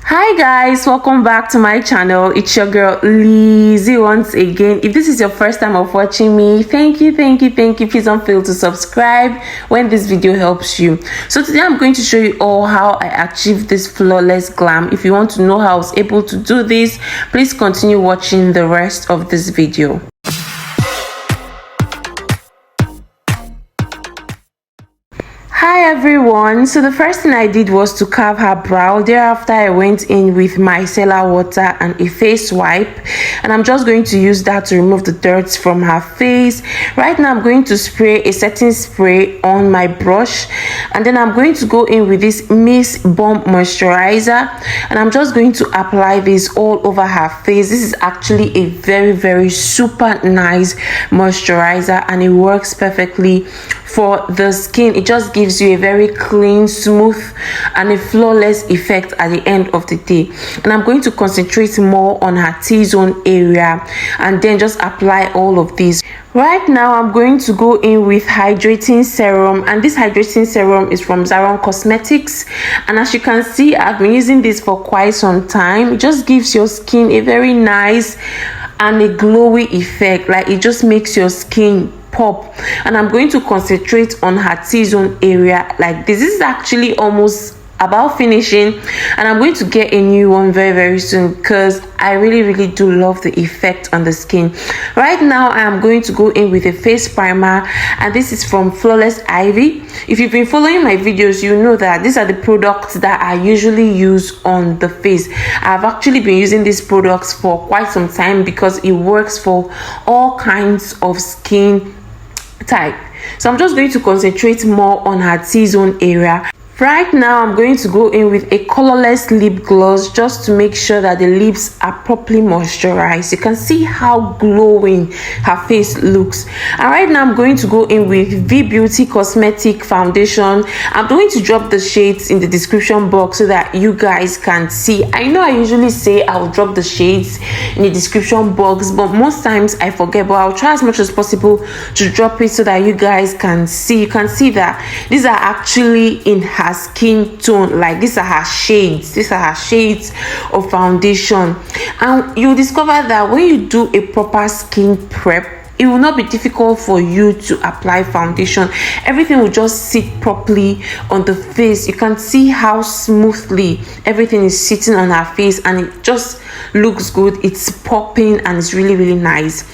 Hi guys, welcome back to my channel. It's your girl Lizzie once again. If this is your first time of watching me, thank you. Please don't fail to subscribe when this video helps you. So today I'm going to show you all how I achieved this flawless glam. If you want to know how I was able to do this, please continue watching the rest of this video. Hi everyone, so the first thing I did was to carve her brow. Thereafter I went in with micellar water and a face wipe, and I'm just going to use that to remove the dirt from her face. Right now I'm going to spray a setting spray on my brush, and then I'm going to go in with this Miss Bomb moisturizer, and I'm just going to apply this all over her face. This is actually a very super nice moisturizer, and it works perfectly for the skin. It just gives you a very clean, smooth and a flawless effect at the end of the day. And I'm going to concentrate more on her T-zone area and then just apply all of these. Right now I'm going to go in with hydrating serum, and this hydrating serum is from Zaron Cosmetics, and as you can see I've been using this for quite some time. It just gives your skin a very nice and a glowy effect. Like, it just makes your skin pop. And I'm going to concentrate on her T-zone area like this. This is actually almost about finishing, and I'm going to get a new one very soon because I really do love the effect on the skin. Right now I am going to go in with a face primer, and this is from Flawless Ivy. If you've been following my videos, you know that these are the products that I usually use on the face. I've actually been using these products for quite some time because it works for all kinds of skin type. So I'm just going to concentrate more on her T-zone area. Right now I'm going to go in with a colorless lip gloss just to make sure that the lips are properly moisturized. You can see how glowing her face looks. And right now I'm going to go in with V Beauty Cosmetic Foundation. I'm going to drop the shades in the description box so that you guys can see. I know I usually say I'll drop the shades in the description box, but most times I forget, but I'll try as much as possible to drop it so that you guys can see. You can see that these are actually in her skin tone. Like, these are her shades of foundation, and you'll discover that when you do a proper skin prep, it will not be difficult for you to apply foundation. Everything will just sit properly on the face. You can see how smoothly everything is sitting on her face, and it just looks good. It's popping and it's really nice.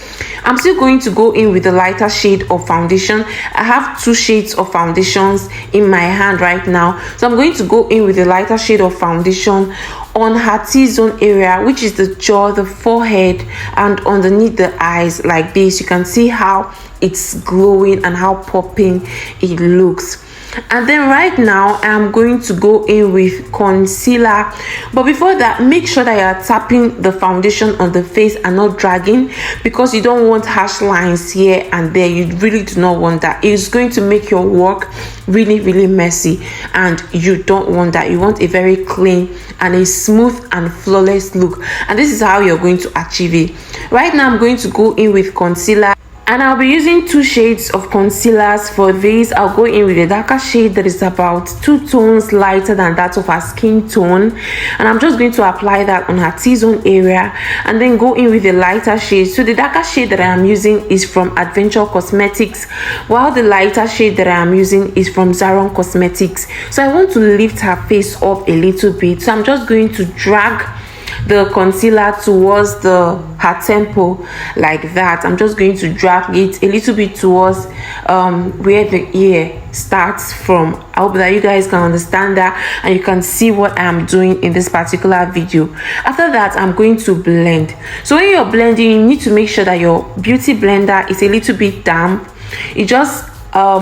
I'm still going to go in with the lighter shade of foundation. I have two shades of foundations in my hand right now, so I'm going to go in with the lighter shade of foundation on her T-zone area, which is the jaw, the forehead, and underneath the eyes like this. You can see how it's glowing and how popping it looks. And then right now I'm going to go in with concealer, but before that, make sure that you are tapping the foundation on the face and not dragging, because you don't want harsh lines here and there. You really do not want that. It's going to make your work really messy, and you don't want that. You want a very clean and a smooth and flawless look, and this is how you're going to achieve it. Right now I'm going to go in with concealer, and I'll be using two shades of concealers for this. I'll go in with a darker shade that is about 2 tones lighter than that of her skin tone, and I'm just going to apply that on her T-zone area, and then go in with a lighter shade. So the darker shade that I am using is from Adventure Cosmetics, while the lighter shade that I am using is from Zaron Cosmetics. So I want to lift her face up a little bit, so I'm just going to drag the concealer towards her temple like that. I'm just going to drag it a little bit towards where the ear starts from. I hope that you guys can understand that and you can see what I'm doing in this particular video. After that, I'm going to blend. So when you're blending, you need to make sure that your beauty blender is a little bit damp. It just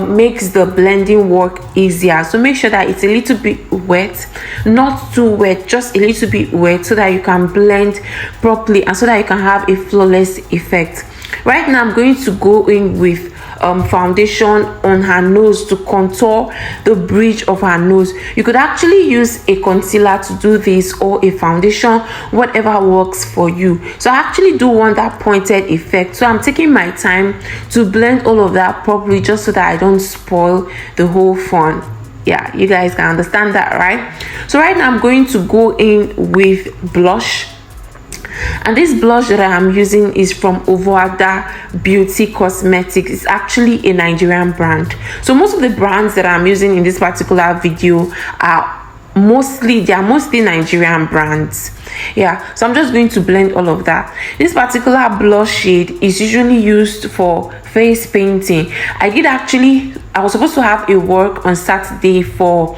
makes the blending work easier. So make sure that it's a little bit wet, not too wet, just a little bit wet, so that you can blend properly and so that you can have a flawless effect. Right now I'm going to go in with foundation on her nose to contour the bridge of her nose. You could actually use a concealer to do this, or a foundation, whatever works for you. So I actually do want that pointed effect, so I'm taking my time to blend all of that properly just so that I don't spoil the whole fun. Yeah, you guys can understand that, right? So right now I'm going to go in with blush, and this blush that I'm using is from Ovoada Beauty Cosmetics. It's actually a Nigerian brand. So most of the brands that I'm using in this particular video are mostly Nigerian brands. Yeah, so I'm just going to blend all of that. This particular blush shade is usually used for face painting. I was supposed to have a work on Saturday for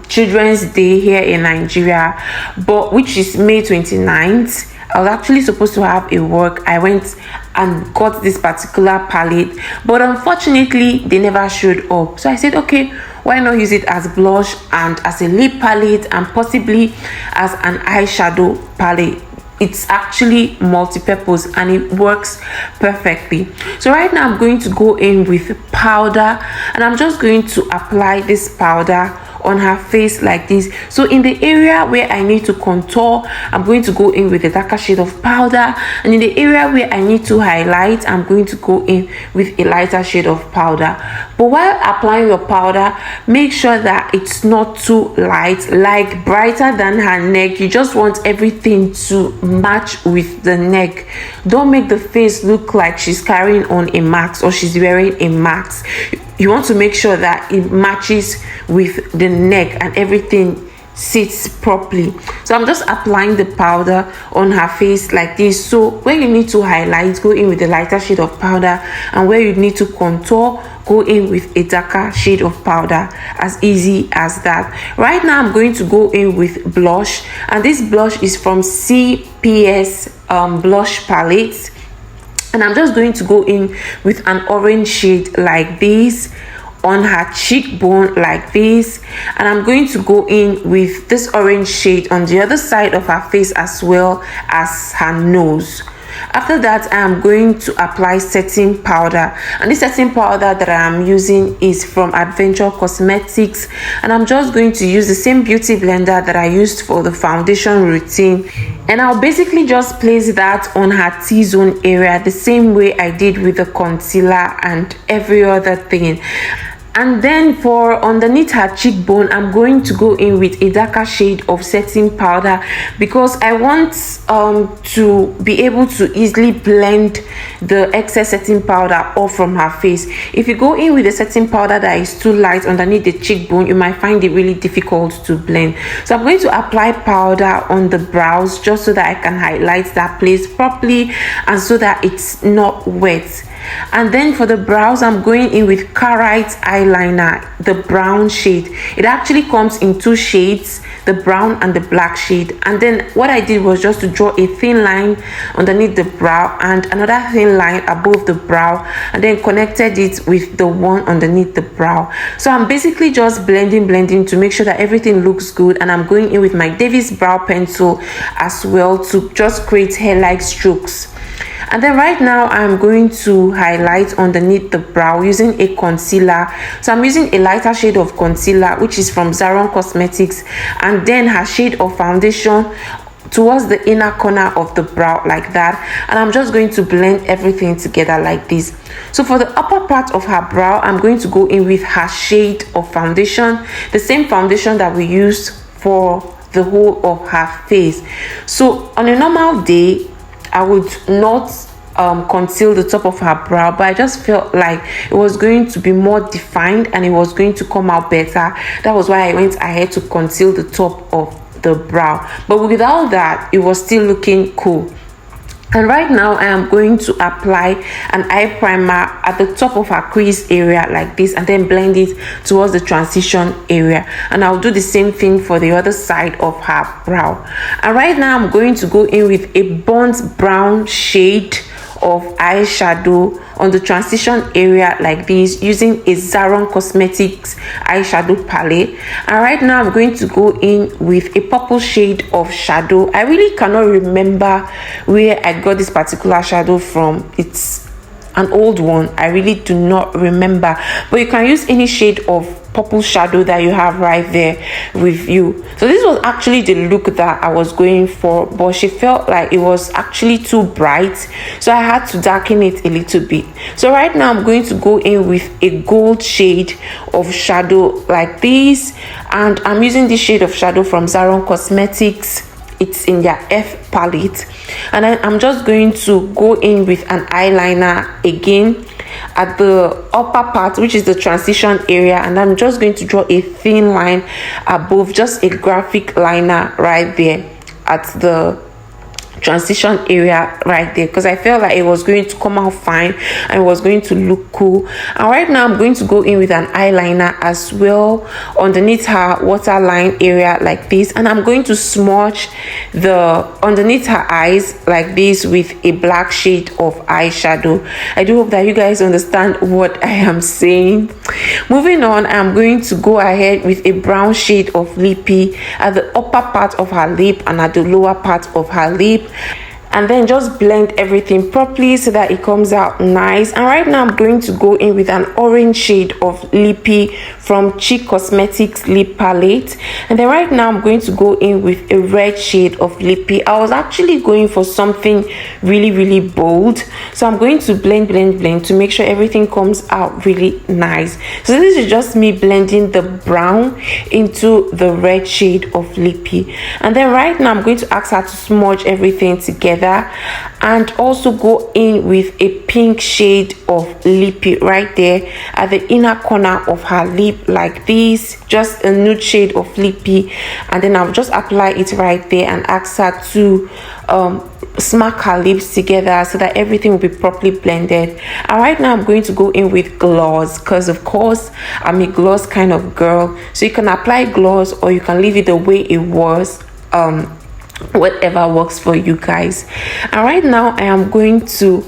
Children's Day here in Nigeria, but which is May 29th. I was actually supposed to have a work. I went and got this particular palette, but unfortunately they never showed up. So I said, okay, why not use it as blush and as a lip palette and possibly as an eyeshadow palette. It's actually multi-purpose and it works perfectly. So right now I'm going to go in with powder, and I'm just going to apply this powder on her face like this. So in the area where I need to contour, I'm going to go in with a darker shade of powder, and in the area where I need to highlight, I'm going to go in with a lighter shade of powder. But while applying your powder, make sure that it's not too light, like brighter than her neck. You just want everything to match with the neck. Don't make the face look like she's carrying on a mask or she's wearing a mask. You want to make sure that it matches with the neck and everything sits properly. So I'm just applying the powder on her face like this. So where you need to highlight, go in with a lighter shade of powder, and where you need to contour, go in with a darker shade of powder. As easy as that. Right now I'm going to go in with blush, and this blush is from CPS blush palette. And I'm just going to go in with an orange shade like this on her cheekbone like this, and I'm going to go in with this orange shade on the other side of her face as well as her nose. After that, I am going to apply setting powder, and this setting powder that I am using is from Adventure Cosmetics, and I'm just going to use the same beauty blender that I used for the foundation routine, and I'll basically just place that on her T-zone area the same way I did with the concealer and every other thing. And then for underneath her cheekbone, I'm going to go in with a darker shade of setting powder, because I want to be able to easily blend the excess setting powder off from her face. If you go in with a setting powder that is too light underneath the cheekbone, you might find it really difficult to blend. So I'm going to apply powder on the brows just so that I can highlight that place properly and so that it's not wet. And then for the brows, I'm going in with Carite eyeliner, the brown shade. It actually comes in two shades, the brown and the black shade. And then what I did was just to draw a thin line underneath the brow and another thin line above the brow, and then connected it with the one underneath the brow. So I'm basically just blending to make sure that everything looks good. And I'm going in with my Davis brow pencil as well to just create hair-like strokes. And then right now I'm going to highlight underneath the brow using a concealer. So I'm using a lighter shade of concealer, which is from Zaron Cosmetics, and then her shade of foundation towards the inner corner of the brow like that. And I'm just going to blend everything together like this. So for the upper part of her brow, I'm going to go in with her shade of foundation, the same foundation that we used for the whole of her face. So on a normal day, I would not conceal the top of her brow, but I just felt like it was going to be more defined and it was going to come out better. That was why I went ahead to conceal the top of the brow, but without that, it was still looking cool. And right now I am going to apply an eye primer at the top of her crease area like this, and then blend it towards the transition area. And I'll do the same thing for the other side of her brow. And right now I'm going to go in with a burnt brown shade of eyeshadow on the transition area like this, using a Zaron Cosmetics eyeshadow palette. And right now I'm going to go in with a purple shade of shadow. I really cannot remember where I got this particular shadow from. It's an old one, I really do not remember, but you can use any shade of purple shadow that you have right there with you. So this was actually the look that I was going for, but she felt like it was actually too bright, so I had to darken it a little bit. So right now I'm going to go in with a gold shade of shadow like this, and I'm using this shade of shadow from Zaron Cosmetics. It's in their F palette, and then I'm just going to go in with an eyeliner again at the upper part, which is the transition area, and I'm just going to draw a thin line above, just a graphic liner right there at the transition area right there, because I felt like it was going to come out fine and it was going to look cool. And right now I'm going to go in with an eyeliner as well underneath her waterline area like this, and I'm going to smudge the underneath her eyes like this with a black shade of eyeshadow. I do hope that you guys understand what I am saying. Moving on, I'm going to go ahead with a brown shade of lippy at the upper part of her lip and at the lower part of her lip, and then just blend everything properly so that it comes out nice. And right now I'm going to go in with an orange shade of lippy from Cheek Cosmetics lip palette, and then right now I'm going to go in with a red shade of lippy. I was actually going for something really bold, so I'm going to blend to make sure everything comes out really nice. So this is just me blending the brown into the red shade of lippy, and then right now I'm going to ask her to smudge everything together and also go in with a pink shade of lippy right there at the inner corner of her lip like this, just a nude shade of lippy, and then I'll just apply it right there and ask her to smack her lips together so that everything will be properly blended. And right now I'm going to go in with gloss, because of course I'm a gloss kind of girl, so you can apply gloss or you can leave it the way it was, whatever works for you guys. And right now I am going to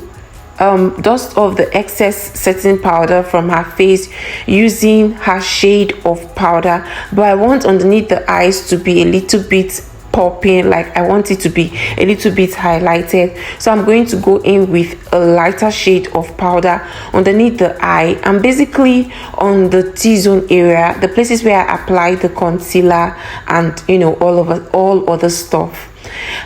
dust off the excess setting powder from her face using her shade of powder, but I want underneath the eyes to be a little bit popping, like I want it to be a little bit highlighted. So I'm going to go in with a lighter shade of powder underneath the eye and basically on the T-zone area, the places where I apply the concealer and all other stuff.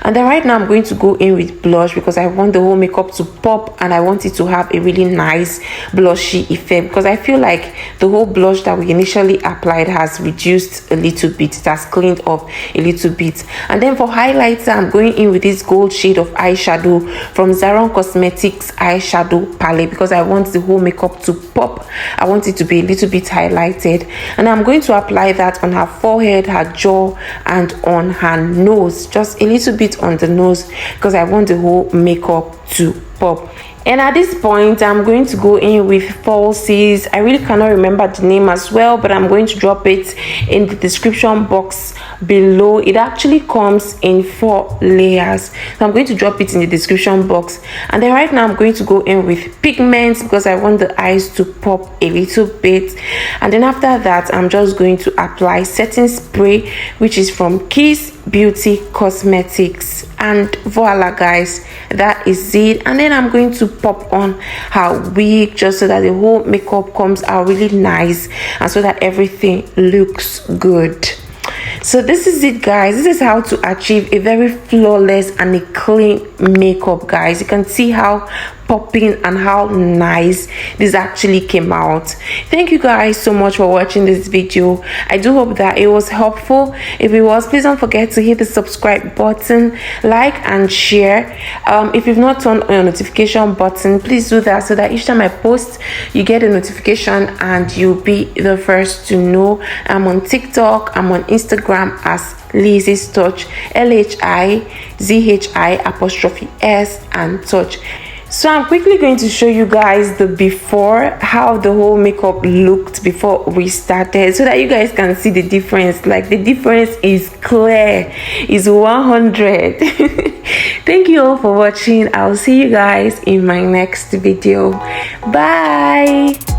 And then right now I'm going to go in with blush, because I want the whole makeup to pop and I want it to have a really nice blushy effect, because I feel like the whole blush that we initially applied has reduced a little bit, it has cleaned up a little bit. And then for highlighter, I'm going in with this gold shade of eyeshadow from Zaron Cosmetics eyeshadow palette, because I want the whole makeup to pop. I want it to be a little bit highlighted, and I'm going to apply that on her forehead, her jaw, and on her nose, just a little bit on the nose, because I want the whole makeup to pop. And at this point I'm going to go in with falsies. I really cannot remember the name as well, but I'm going to drop it in the description box below. It actually comes in 4 layers, so I'm going to drop it in the description box. And then right now I'm going to go in with pigments, because I want the eyes to pop a little bit. And then after that I'm just going to apply setting spray, which is from Kiss Beauty Cosmetics, and voila guys, that is it. And then I'm going to pop on her wig, just so that the whole makeup comes out really nice and so that everything looks good. So this is it guys, this is how to achieve a very flawless and a clean makeup guys. You can see how popping and how nice this actually came out. Thank you guys so much for watching this video. I do hope that it was helpful. If it was, please don't forget to hit the subscribe button, like and share. If you've not turned on your notification button, please do that, so that each time I post you get a notification and you'll be the first to know. I'm on TikTok, I'm on Instagram as Lizzy's Touch, LHIZHI' and Touch. So I'm quickly going to show you guys the before, how the whole makeup looked before we started, so that you guys can see the difference. Like, the difference is clear, is 100. Thank you all for watching. I'll see you guys in my next video. Bye.